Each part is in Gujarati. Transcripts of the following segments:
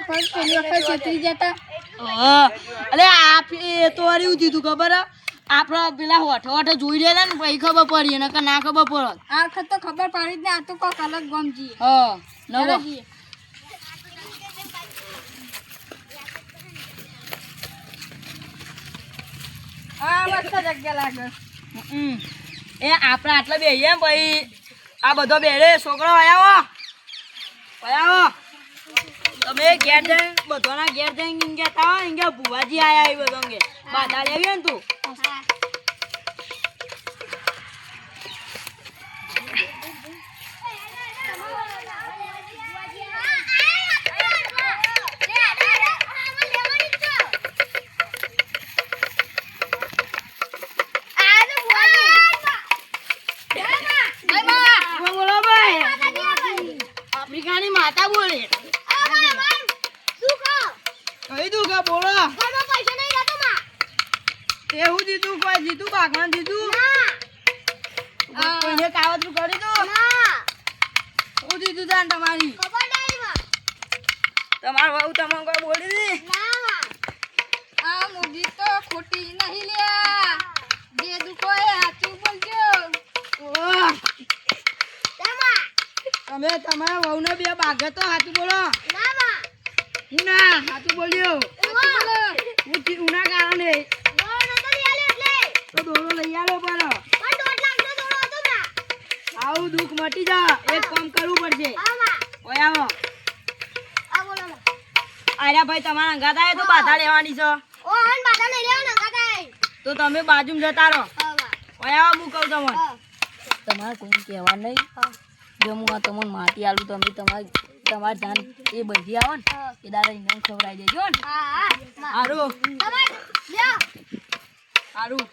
ફર્સ્ટ પેલી વખત છેતરી જતા અલે આપ એ તો હર્યું દીધું ખબર આપડા પેલા હોઠ જોઈ લેતા ને પછી ખબર પડી ને ના ખબર પડે આ વખત તો ખબર પડી જ ને આ તો કોક અલગ ગમ જઈએ નવો આ મસ્ત જગ્યા લાગે એ આપણે આટલા બેહીએ ભાઈ આ બધો બેરે છોકરો આવો તમે ઘેર જઈને બધાના ઘેર જઈને ઇંગે તાવ ઇંગે ભુવાજી આયા એ બધો અંગે બાધા લેવી ને તું માતા બોલે કઈ દઉં કે બોલો એવું દીધું કોઈ દીધું ભગવાન દીધું કોઈને કાવતરું કરી દો શું દીધું તાન તમારી તમાર વહુ તમને કોઈ બોલી દી આ મુગી તો ખોટી નહીં લ્યા જે દુખો એ સાચું બોલજો તમે તમારા વહુને બે બાગે તો સાચું બોલો હું ના સાચું બોલ્યો ઉના કારણે તો દોડો લઈ આલો પર આવું દુઃખ મટી જા એક કામ કરવું પડશે ઓય આવો આર્યા ભાઈ તમારા અંગાત આવે તો બાધા લેવાની છે તો તમે બાજુમાં જતા રહો ઓય આવો હું કહું તમને તમારે કોઈ કહેવા નહીં જો હું આ તમને માટી આલું તમે તમારે જાન એ બધી આવો ને એ દાદા ઇનામ ખવડાવી દેજો ને હારું હારું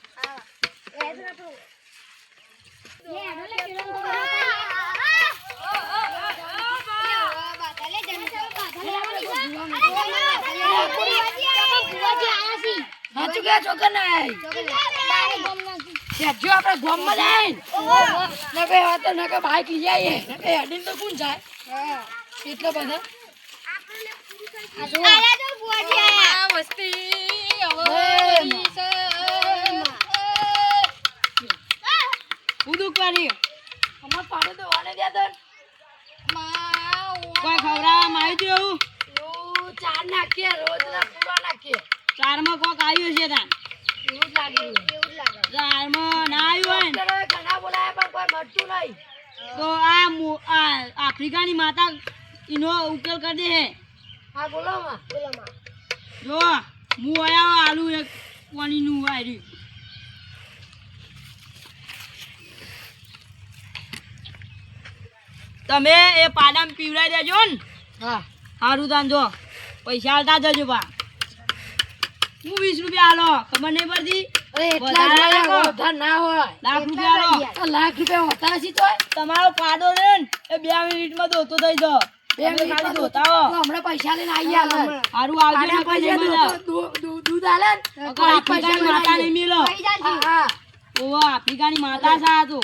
સાચું કે છોકર નહીં જો આપણે ગોમમાં જાય ને કે આ તો નકે બાઈક લઈ આવીએ નકે હેડીને તો કોણ જાય એટલો બધો આયા તો બુઆજી આયા વસ્તી હવે ઉદુક કરી અમાર પાડે તો વાને દે તો કોઈ ખવરાવા આવી દઉં ચાર નાખીએ રોજ ના પૂરા નાખીએ ચારમાં કોક આવ્યું છે તાન એવું જ લાગે ચારમાં ના આવ્યું હોય ને ઘણા બોલાયા પણ કોઈ મળતું નહીં તો આ આફ્રિકાની માતા એનો ઉકેલ કરી દે હે હા બોલો માં જો હું આયા આલુ એક પાણીનું વાયરી તમે એ પાડામાં પીવડાઈ દેજો ને હા સારું તાન જો પૈસા આલતા જજો બા હું 20 રૂપિયા આલો ખબર નહીં પડતી ના હોય લાખ રૂપિયા હોતા હશે તો તમારો પાડો રે ને એ 2 મિનિટમાં ધોતો થઈ જાવ 2 મિનિટ ખાલી ધોતા હમણાં પૈસા લઈને આવી આલો સારું આવજો દૂધ આલે આફ્રિકાની માતા નહીં મિલો હા ઓ આફ્રિકાની માતા સા તો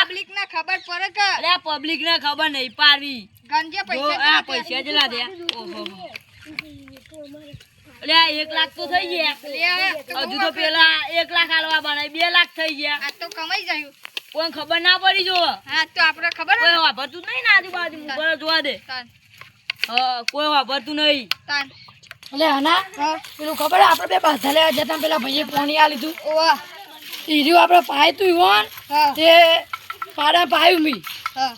પબ્લિક ને ખબર પડે કે અરે પબ્લિક ને ખબર નહીં પાડવી ગંજે પૈસા પૈસા જલા દે ઓહો અરે 1 લાખ તો થઈ ગયા હજુ તો પેલા 1 લાખ આલવા બનાય 2 લાખ થઈ ગયા આ તો કમાઈ જાય કોઈ ખબર ના પડી જો હા તો આપણે ખબર કોઈ વાપરતું નહીં ને આજુબાજુ ઉપર જોવા દે હા કોઈ વાપરતું નહીં એટલે હના પેલું ખબર આપણે બે બાધા લેવા જતા પેલા ભાઈએ પાણી આ લીધું ઓવા ઈર્યું આપણે પાય તું ઈવન તે પાડા પાયું મી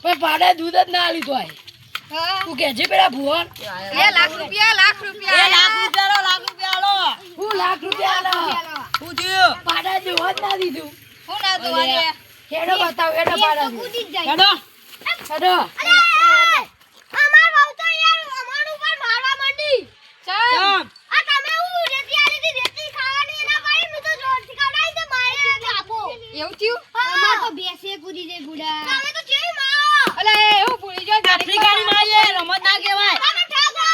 પણ પાડા દૂધ જ ના લીધું આય તું કેજે પેલા ભુવન 2 લાખ રૂપિયા હું લાખ રૂપિયા આલો હું થયું પાડા જેવો જ ના દીધું હું ના દો આલે હેડો બતાવ હેડો પાડા હેડો અમાર બહુ તો યાર અમાર ઉપર મારવા માંડી ચમ આ તમે હું રેતી આલી દી રેતી ખાવાની એના ભાઈ મે તો જોર શીખવડાઈ દે મારે આપો એવું થયું અમાર તો બેસે કૂદી દે ગુડા તમે તો કેવી મારો અલે હું ભૂલી જો આફ્રિકાની માએ રમત ના કહેવાય તમે ઠાકો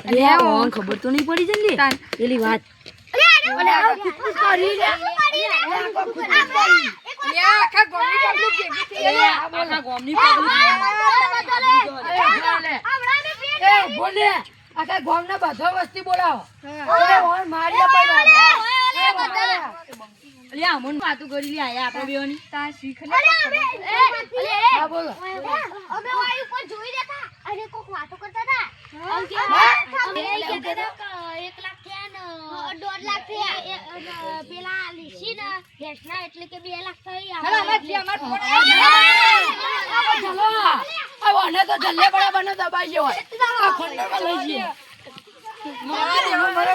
અરે ઓન ખબર તો નહીં પડી જલ્દી પેલી વાત અરે આ કિસ્મત કરી લે આખા ગામની પબ્લિક ભેગી થઈ ગઈ. આખા ગામની public બોલે આખા ગામના બધા વસ્તી બોલાવો. ઓલે ઓર માર્યા પડ્યા. અલ્યા અમન વાતું કરી લે આયા આપણે બેવાની તા શીખ લે. હા બોલો. અમે વાયુ પર જોઈ રહ્યા હતા અને કોક વાતો કરતા હતા અમે કહેતા હતા કે 1 લાખ થયા ને 1.5 લાખ થયા પેલા લીસી ને ભેંસના એટલે કે 2 લાખ થઈ ચલો અમાર જી અમાર ફોન ચલો આ વને તો જલ્લે બરાબર ન દબાઈ ગયો હોય. આ ખંડરમાં લઈ જઈએ. મારે બરાબર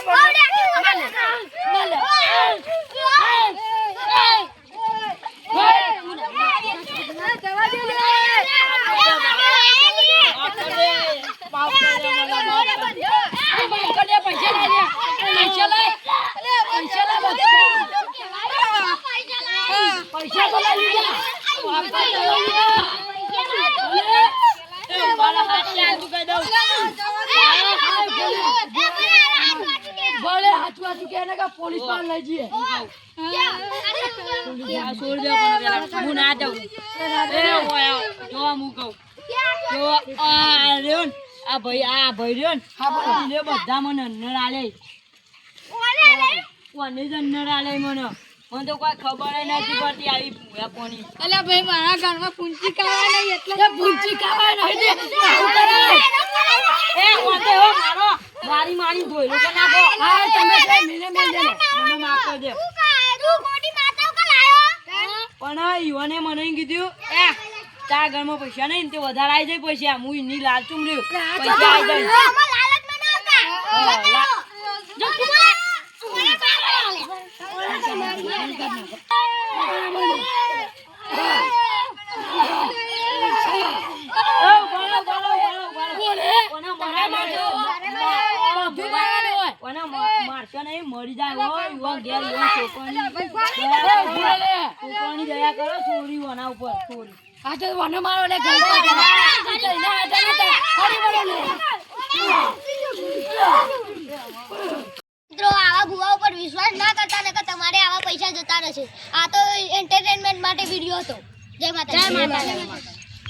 પૈસા તો લઈ લીધા. મારા હાથે આજુ કહી દઉં ભલે હાચવાતું કે એને કે પોલીસ માં લઈ જઈએ. આ છોડ દે પણ પેલા હું ના જાઉં એ ઓય જો હું કહું જો આ રહ્યો ને આ ભાઈ રહ્યો ને લે બધા મને અન્નર આલે કોને જ અન્નર આલે મને તો કોઈ ખબર નથી પડતી આવી ભૂયા કોની અલ્યા ભાઈ મારા ઘરમાં પૂંચી ખાવા નહીં એટલે પૂંચી ખાવા નહીં દે. આવું કરાય. એ ઓતે હો મારી મારી ધોઈલો કે નાખો હા તમે જે મેને મેલ દે. મને માફ કરી દે તું મોટી માતાઓ કા લાયો પણ ઈવને મને એમ કીધું એ તારા ઘરમાં પૈસા નહીં ને તે વધારે આવી જાય પૈસા હું એની લાલચું લ્યો પૈસા આવી જાય અમાર લાલચ માં ના આવતા જો તું મને મારશો નહીં મરી જાય હોય યુવા ઘેર યુવા છોકરાની દયા કરો છોરી વના ઉપર છોરી આ તો વનો મારો લે ઘર મિત્રો આવા ભુવા ઉપર વિશ્વાસ ના કરતા ને કે તમારે આવા પૈસા જતા રહેશે. આ તો એન્ટરટેનમેન્ટ માટે વિડિયો હતો. જય માતાજી.